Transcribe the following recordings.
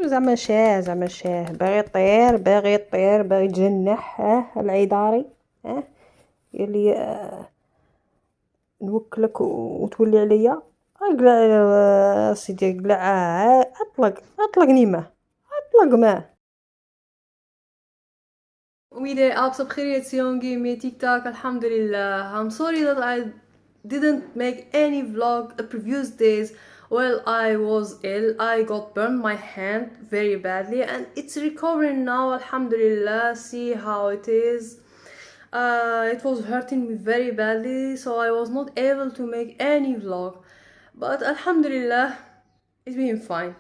زعما شاه باغي يطير باغي يتجنح. العذاري يلي نوكلك وتولي عليا. قلع سيدي قلع. اطلق نيمه اطلق ما. Umeed, apps op kheriyat jongi met TikTok, alhamdulillah. I'm sorry that I didn't make any vlog the previous days. Well, I was ill. I got burned my hand very badly and it's recovering now, alhamdulillah. See how it is. It was hurting me very badly, so I was not able to make any vlog. But alhamdulillah, it's been fine.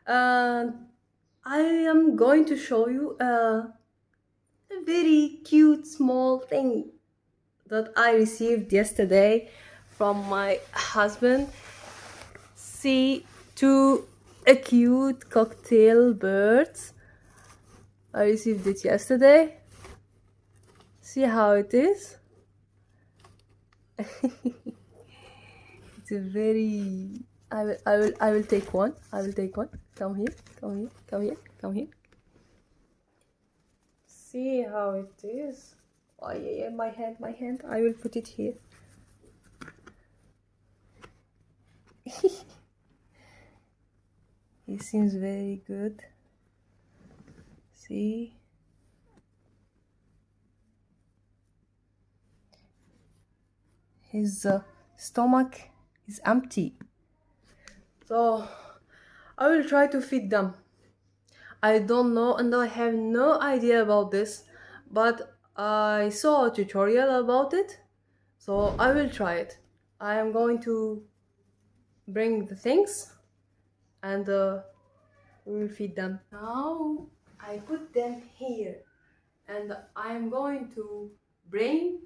I am going to show you a very cute small thing that I received yesterday from my husband. See, two cute cockatiel birds. I received it yesterday. See how it is. It's a very. I will take one. I will take one. Come here. See how it is. Oh yeah, my hand. I will put it here. He seems very good. See. His stomach is empty. So I will try to feed them. I don't know and I have no idea about this, but I saw a tutorial about it, so I will try it. I am going to bring the things and we will feed them. Now I put them here and I am going to bring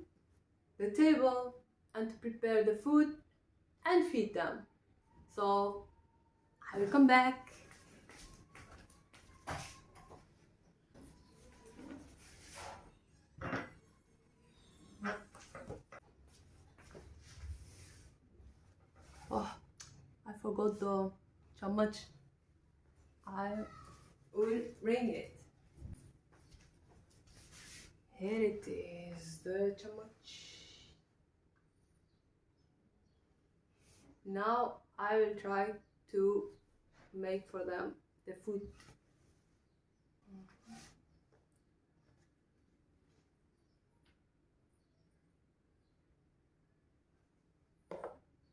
the table and prepare the food and feed them. So I will come back. Oh, I forgot the chammach. I will bring it. Here it is, the chammach. Now I will try to make for them the food.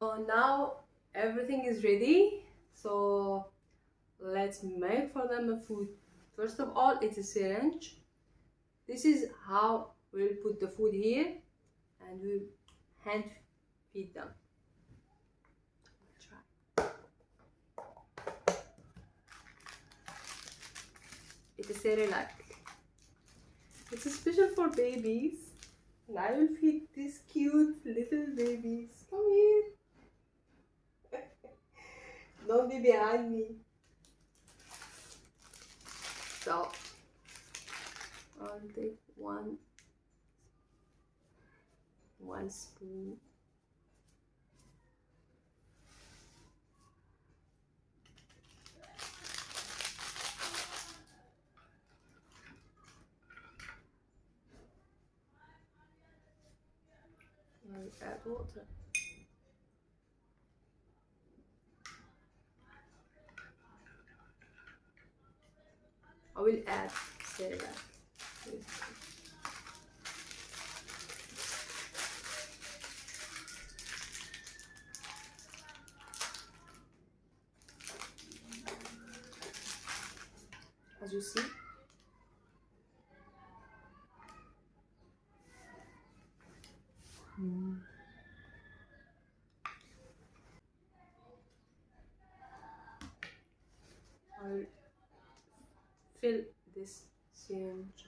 So now everything is ready, so let's make for them a food. First of all, it's a syringe. This is how we'll put the food here and we'll hand feed them. Try. It's a cerelac. It's special for babies, and I will feed these cute little babies. Come here. Don't be behind me. So I'll take one spoon. I'll add water. I will add cereal. As you see, I will fill this syringe.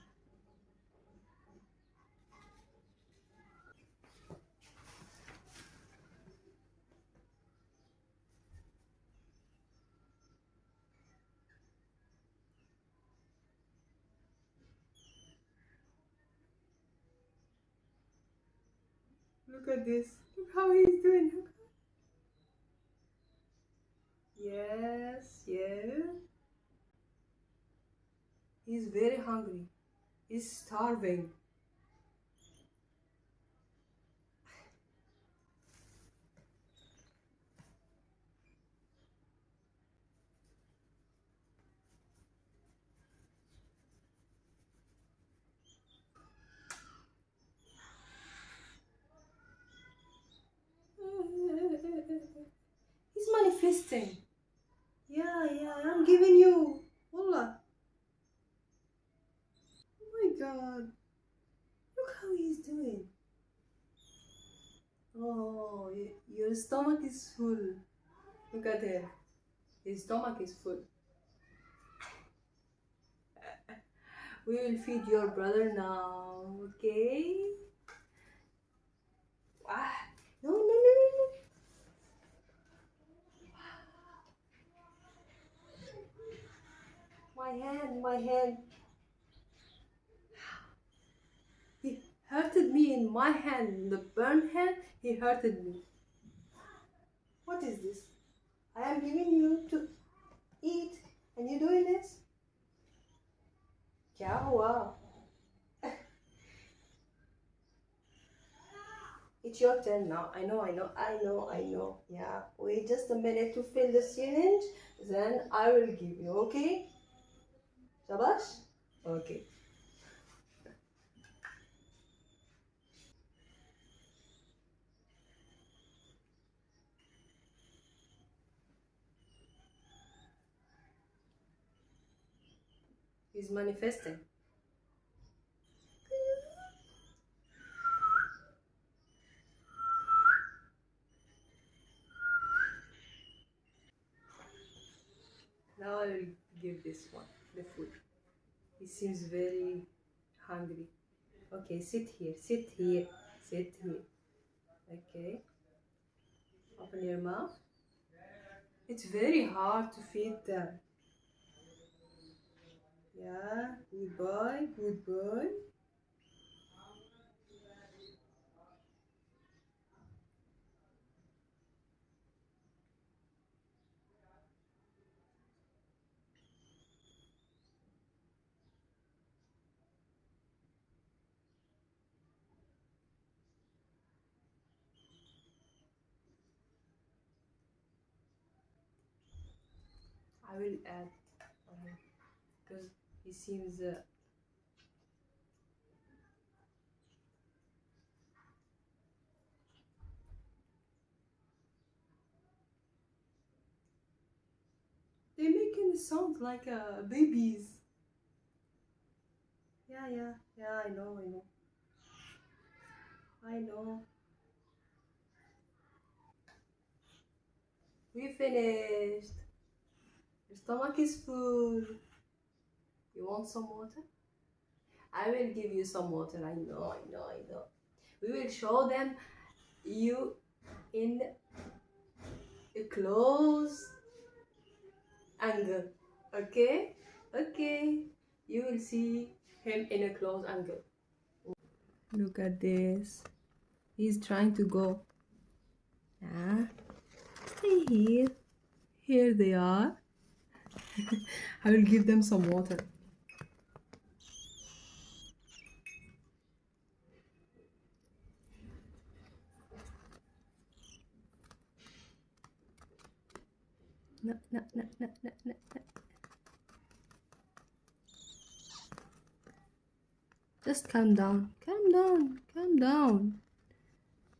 Look at this. Look how he's doing. Yes. He's very hungry. He's starving. He's manifesting. Yeah, I'm giving you. Wallah. Oh my God. Look how he's doing. Oh, your stomach is full. Look at him. His stomach is full. We will feed your brother now, okay? Ah, no. My hand. He hurted me in my hand, the burnt hand. He hurted me. What is this? I am giving you to eat, and you doing this? क्या हुआ? It's your turn now. I know. Yeah, wait just a minute to fill the syringe, then I will give you, okay? Shabash? Okay. He's manifesting. Now I will give this one the food. He seems very hungry. Okay, sit here. Okay, open your mouth. It's very hard to feed them. Yeah, good boy. I will add because he seems they making sound like babies. Yeah, I know. We finished. Your stomach is full. You want some water? I will give you some water. I know. We will show them you in a close angle. Okay? Okay. You will see him in a close angle. Look at this. He's trying to go. Yeah. Stay here. Here they are. I will give them some water. No. Just calm down. Calm down.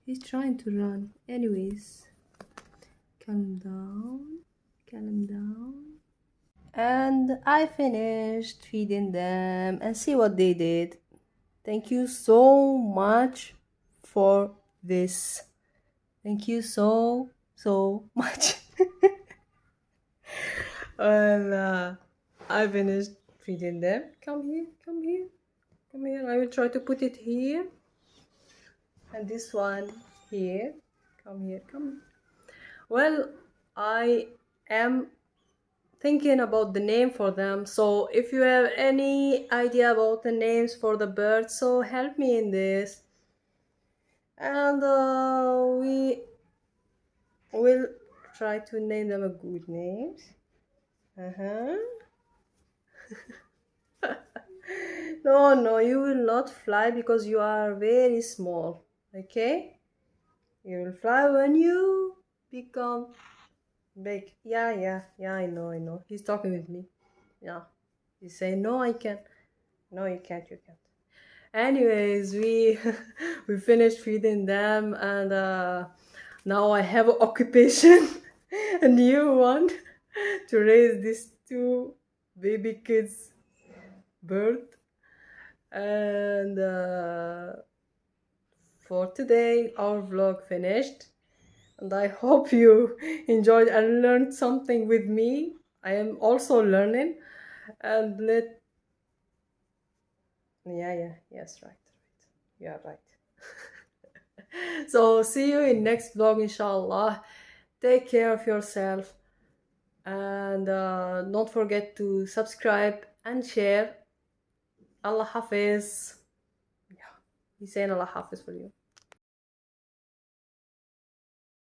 He's trying to run. Anyways. Calm down. And I finished feeding them and see what they did. Thank you so much for this. Thank you so much. And I finished feeding them. Come here. I will try to put it here. And this one here. Come here. Well, I am thinking about the name for them. So if you have any idea about the names for the birds, so help me in this. And we will try to name them a good names. No, no, you will not fly because you are very small. Okay? You will fly when you become big. Yeah, yeah, yeah, I know, I know. He's talking with me. Yeah. He's saying, no, I can't. No, you can't, you can't. Anyways, we we finished feeding them, and now I have an occupation, a new one, to raise these two baby kids bird. And for today, our vlog finished, and I hope you enjoyed and learned something with me. I am also learning, and yeah, yes, right, you are right. So see you in next vlog, inshallah. Take care of yourself, and don't forget to subscribe and share. Allah Hafiz. Yeah, he's saying Allah Hafiz for you.